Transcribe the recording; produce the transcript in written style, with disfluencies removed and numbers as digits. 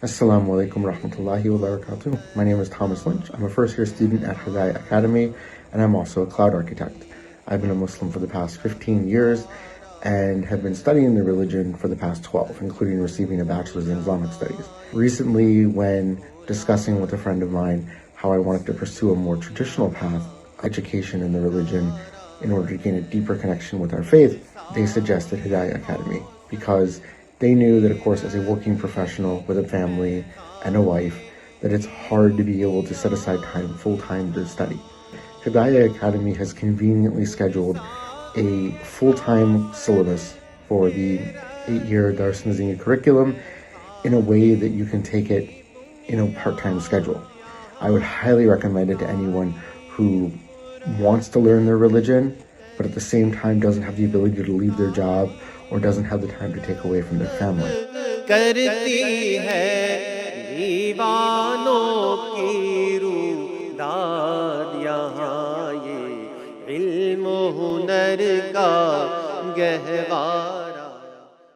Assalamu alaikum rahmatullahi wa barakatuh. My name is Thomas Linch. I'm a first-year student at Hidayah Academy, and I'm also a cloud architect. I've been a Muslim for the past 15 years and have been studying the religion for the past 12, including receiving a bachelor's in Islamic studies. Recently, when discussing with a friend of mine how I wanted to pursue a more traditional path, education in the religion, in order to gain a deeper connection with our faith, they suggested Hidayah Academy because they knew that, of course, as a working professional with a family and a wife, that it's hard to be able to set aside time full-time to study. Hidayah Academy has conveniently scheduled a full-time syllabus for the 8-year Dars-e-Nizami curriculum in a way that you can take it in a part-time schedule. I would highly recommend it to anyone who wants to learn their religion, but at the same time doesn't have the ability to leave their job or doesn't have the time to take away from their family. करती है दीवानों की रूदार यहाँ ये इल्म हुनर का गहवारा।